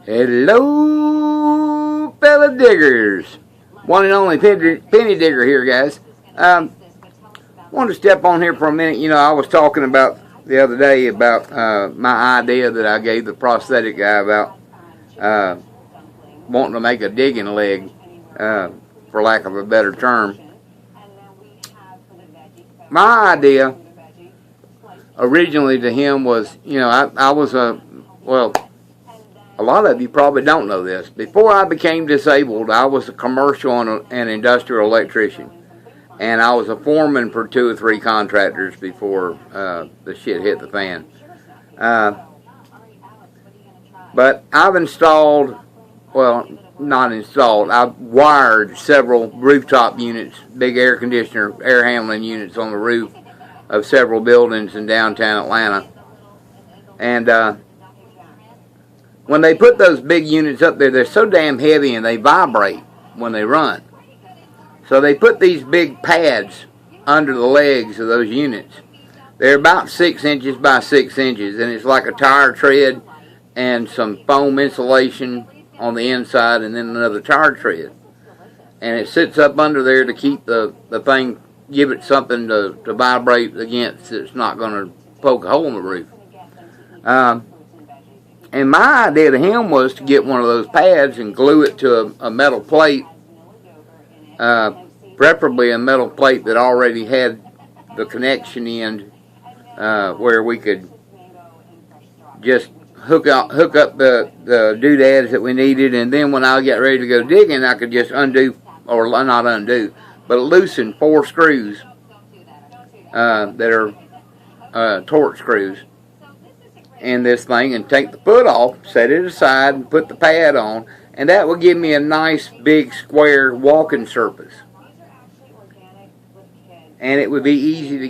Hello, fellow diggers. One and only Penny Digger here, guys. Wanted to step on here for a minute. You know, I was talking about the other day about my idea that I gave the prosthetic guy about wanting to make a digging leg, for lack of a better term. My idea originally to him was, you know, I was a lot of you probably don't know this. Before I became disabled, I was a commercial and industrial electrician. And I was a foreman for 2 or 3 contractors before the shit hit the fan. But I've installed, well, not installed, I've wired several rooftop units, big air conditioner, air handling units on the roof of several buildings in downtown Atlanta. And when they put those big units up there, they're so damn heavy and they vibrate when they run. So they put these big pads under the legs of those units. They're about 6 inches by 6 inches, and it's like a tire tread and some foam insulation on the inside and then another tire tread. And it sits up under there to keep the thing, give it something to vibrate against. It's not going to poke a hole in the roof. And my idea to him was to get one of those pads and glue it to a metal plate, preferably a metal plate that already had the connection end, where we could just hook up the doodads that we needed, and then when I get ready to go digging, I could just undo, or not undo, but loosen 4 screws that are torque screws in this thing, and take the foot off, set it aside, and put the pad on, and that would give me a nice big square walking surface. And it would be easy to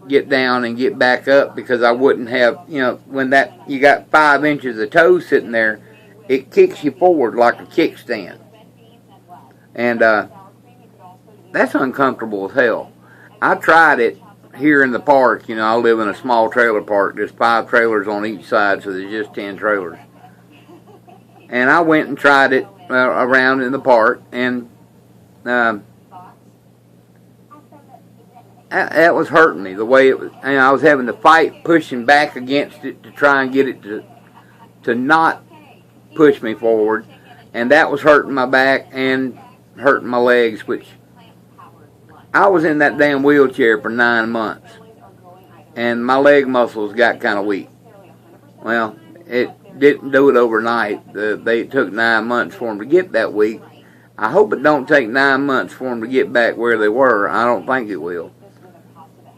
get down and get back up, because I wouldn't have, you know, when you got 5 inches of toe sitting there, it kicks you forward like a kickstand. And that's uncomfortable as hell. I tried it here in the park. You know, I live in a small trailer park. There's 5 trailers on each side, so there's just 10 trailers. And I went and tried it around in the park, and that was hurting me, the way it was. And I was having to fight pushing back against it to try and get it to not push me forward. And that was hurting my back and hurting my legs, which I was in that damn wheelchair for 9 months, and my leg muscles got kind of weak. Well, it didn't do it overnight. They took 9 months for them to get that weak. I hope it don't take 9 months for them to get back where they were. I don't think it will,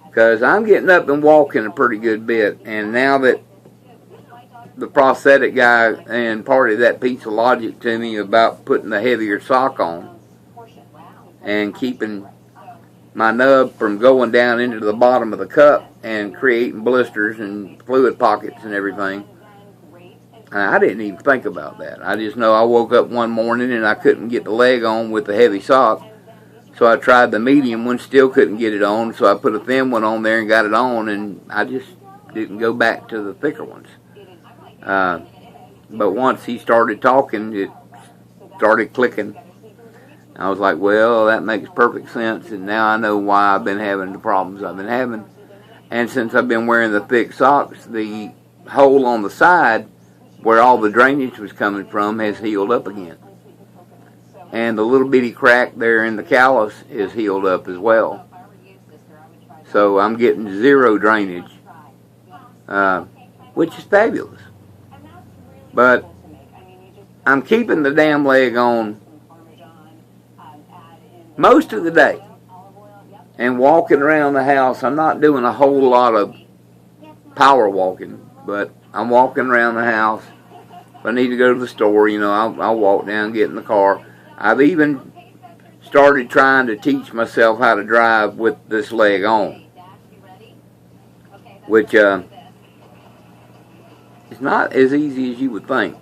because I'm getting up and walking a pretty good bit, and now that the prosthetic guy imparted that piece of logic to me about putting the heavier sock on and keeping my nub from going down into the bottom of the cup and creating blisters and fluid pockets and everything, I didn't even think about that. I just know I woke up one morning and I couldn't get the leg on with the heavy sock, so I tried the medium one, still couldn't get it on, so I put a thin one on there and got it on, and I just didn't go back to the thicker ones. But once he started talking, it started clicking. I was like, well, that makes perfect sense, and now I know why I've been having the problems I've been having. And since I've been wearing the thick socks, the hole on the side where all the drainage was coming from has healed up again. And the little bitty crack there in the callus is healed up as well. So I'm getting 0 drainage, which is fabulous. But I'm keeping the damn leg on most of the day and walking around the house. I'm not doing a whole lot of power walking, but I'm walking around the house. If I need to go to the store, you know, I'll walk down, get in the car. I've even started trying to teach myself how to drive with this leg on, which is not as easy as you would think.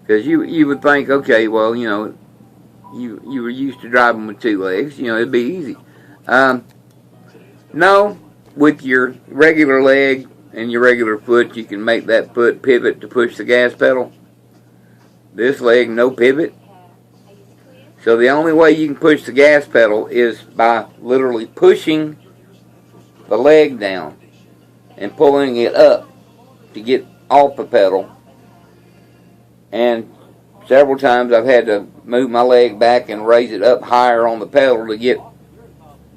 Because you would think, okay, well, you know, you were used to driving with 2 legs, you know, it'd be easy. No, with your regular leg, in your regular foot, you can make that foot pivot to push the gas pedal. This leg, no pivot. So the only way you can push the gas pedal is by literally pushing the leg down and pulling it up to get off the pedal. And several times I've had to move my leg back and raise it up higher on the pedal to get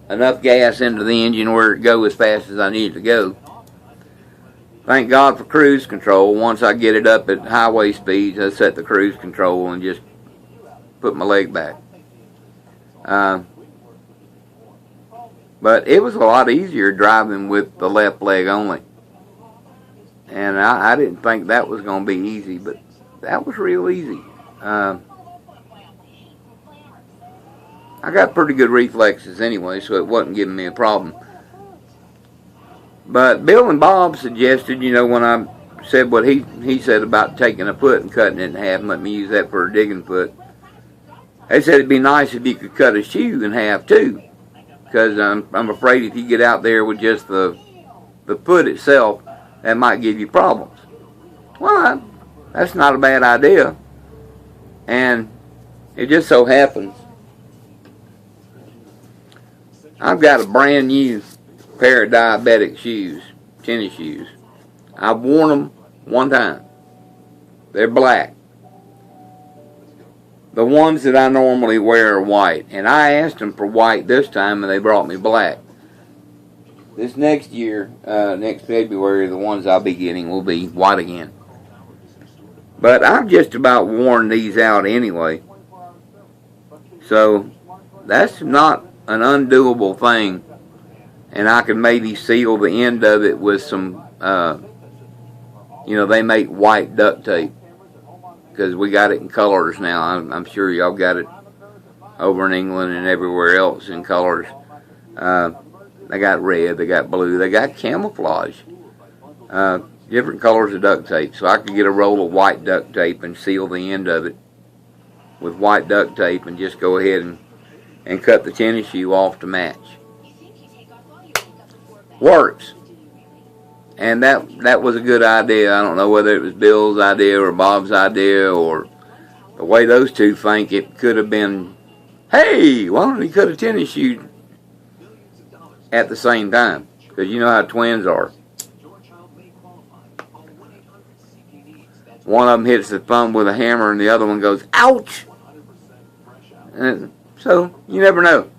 enough gas into the engine where it go as fast as I need it to go. Thank God for cruise control. Once I get it up at highway speeds, I set the cruise control and just put my leg back. But it was a lot easier driving with the left leg only. And I didn't think that was going to be easy, but that was real easy. I got pretty good reflexes anyway, so it wasn't giving me a problem. But Bill and Bob suggested, when I said what he said about taking a foot and cutting it in half and let me use that for a digging foot, they said it'd be nice if you could cut a shoe in half too, because I'm afraid if you get out there with just the foot itself, that might give you problems. Well, that's not a bad idea. And it just so happens I've got a brand new pair of diabetic shoes, tennis shoes. I've worn them one time. They're black. The ones that I normally wear are white, and I asked them for white this time and they brought me black. This next year, next February, the ones I'll be getting will be white again. But I've just about worn these out anyway. So that's not an undoable thing. And I could maybe seal the end of it with some, they make white duct tape. Because we got it in colors now. I'm sure y'all got it over in England and everywhere else in colors. They got red, they got blue, they got camouflage. Different colors of duct tape. So I could get a roll of white duct tape and seal the end of it with white duct tape and just go ahead and cut the tennis shoe off to match. Works. And that was a good idea. I don't know whether it was Bill's idea or Bob's idea or the way those two think. It could have been, hey, why don't we cut a tennis shoe at the same time? Because you know how twins are. One of them hits the thumb with a hammer and the other one goes, ouch! And so, you never know.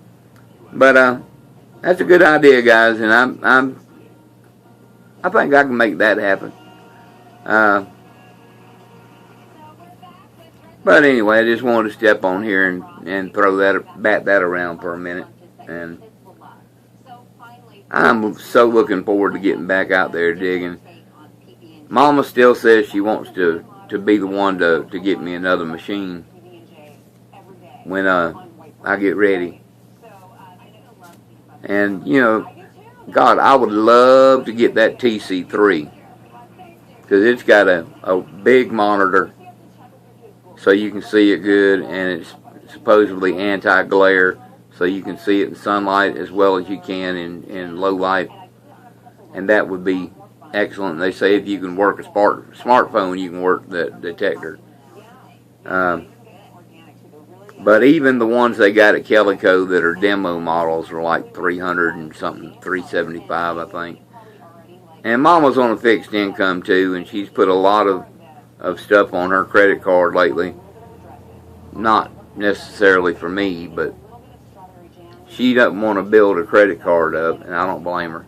But that's a good idea, guys, and I think I can make that happen. But anyway, I just wanted to step on here and bat that around for a minute. And I'm so looking forward to getting back out there digging. Mama still says she wants to be the one to get me another machine when I get ready. And, God, I would love to get that TC3 because it's got a big monitor so you can see it good, and it's supposedly anti-glare so you can see it in sunlight as well as you can in low light, and that would be excellent. They say if you can work a smartphone, you can work the detector. But even the ones they got at Calico that are demo models are like 300 and something, 375 I think. And Mama's on a fixed income too, and she's put a lot of stuff on her credit card lately. Not necessarily for me, but she doesn't want to build her credit card up, and I don't blame her.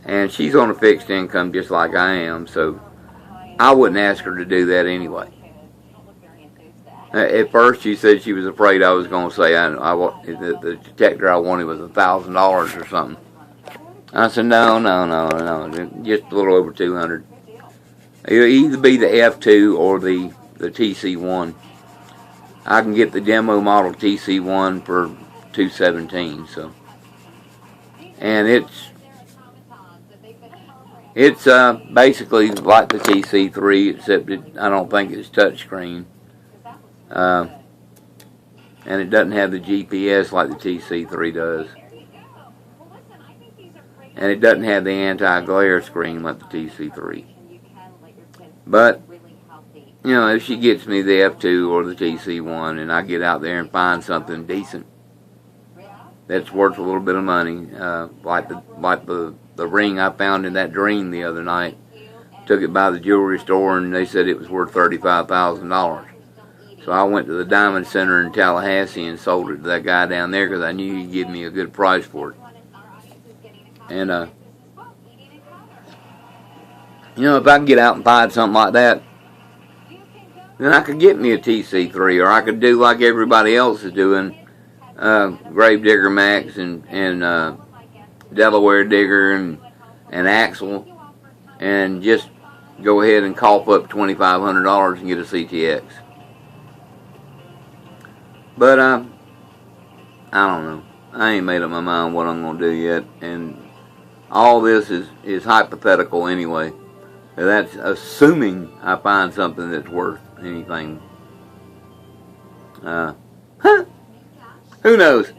And she's on a fixed income just like I am, so I wouldn't ask her to do that anyway. At first, she said she was afraid I was going to say the detector I wanted was $1,000 or something. I said, no, just a little over 200. It'll either be the F2 or the TC1. I can get the demo model TC1 for $217. So, and it's basically like the TC3, except I don't think it's touchscreen. And it doesn't have the GPS like the TC3 does. and it doesn't have the anti-glare screen like the TC3. But, you know, if she gets me the F2 or the TC1 and I get out there and find something decent that's worth a little bit of money, like the ring I found in that dream the other night, took it by the jewelry store and they said it was worth $35,000. So I went to the Diamond Center in Tallahassee and sold it to that guy down there because I knew he'd give me a good price for it. And, you know, if I can get out and find something like that, then I could get me a TC3, or I could do like everybody else is doing, Gravedigger Max and Delaware Digger and Axle, and just go ahead and cough up $2,500 and get a CTX. But I don't know. I ain't made up my mind what I'm going to do yet, and all this is hypothetical anyway. That's assuming I find something that's worth anything. Who knows?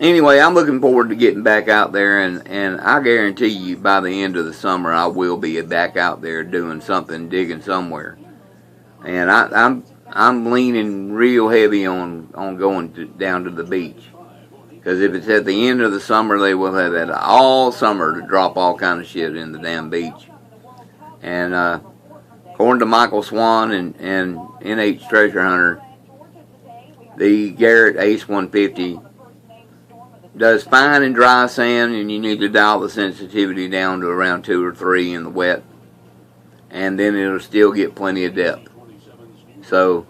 Anyway, I'm looking forward to getting back out there, and I guarantee you by the end of the summer I will be back out there doing something, digging somewhere. And I'm leaning real heavy on going down to the beach. Because if it's at the end of the summer, they will have that all summer to drop all kind of shit in the damn beach. And according to Michael Swan and NH Treasure Hunter, the Garrett Ace 150 does fine in dry sand, and you need to dial the sensitivity down to around 2 or 3 in the wet, and then it'll still get plenty of depth. So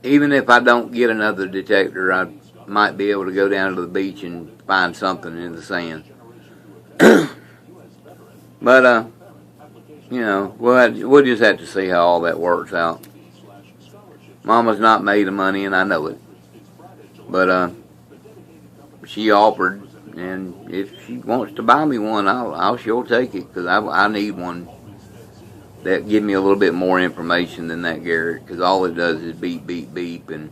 even if I don't get another detector, I might be able to go down to the beach and find something in the sand. But you know, we'll just have to see how all that works out. Mama's not made of money, and I know it. But she offered, and if she wants to buy me one, I'll sure take it, because I need one that give me a little bit more information than that Garrett, because all it does is beep, beep, beep, and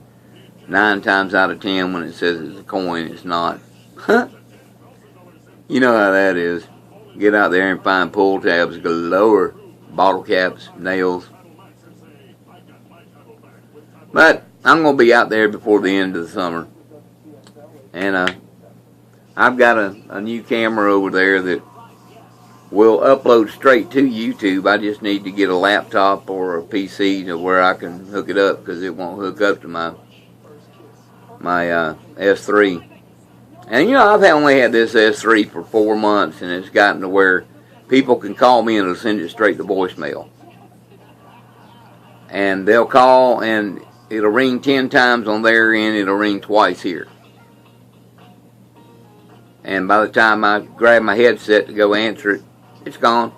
9 times out of 10 when it says it's a coin, it's not. You know how that is. Get out there and find pull tabs galore, bottle caps, nails. But I'm going to be out there before the end of the summer. And I've got a new camera over there that will upload straight to YouTube. I just need to get a laptop or a PC to where I can hook it up, because it won't hook up to my S3. And you know, I've only had this S3 for 4 months, and it's gotten to where people can call me and it'll send it straight to voicemail. And they'll call and it'll ring 10 times on their end, it'll ring twice here. And by the time I grab my headset to go answer it, it's gone.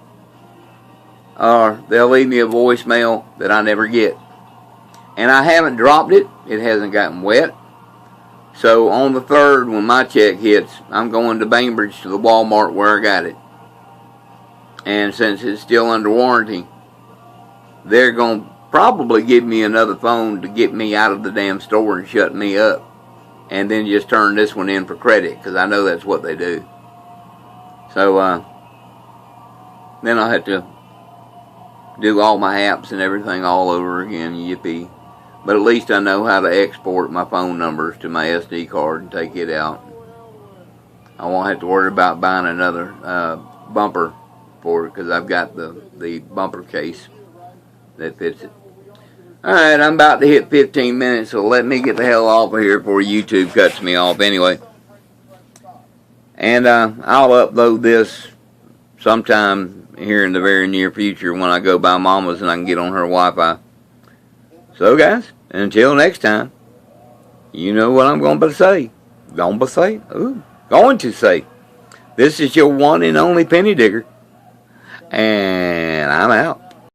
Or they'll leave me a voicemail that I never get. And I haven't dropped it. It hasn't gotten wet. So on the 3rd, when my check hits, I'm going to Bainbridge to the Walmart where I got it. And since it's still under warranty, they're going to probably give me another phone to get me out of the damn store and shut me up. And then just turn this one in for credit, because I know that's what they do. So then I'll have to do all my apps and everything all over again, yippee. But at least I know how to export my phone numbers to my SD card and take it out. I won't have to worry about buying another bumper for it, because I've got the bumper case that fits it. Alright, I'm about to hit 15 minutes, so let me get the hell off of here before YouTube cuts me off anyway. And I'll upload this sometime here in the very near future when I go by Mama's and I can get on her Wi-Fi. So guys, until next time, you know what I'm going to say. Going to say. This is your one and only Penny Digger. And I'm out.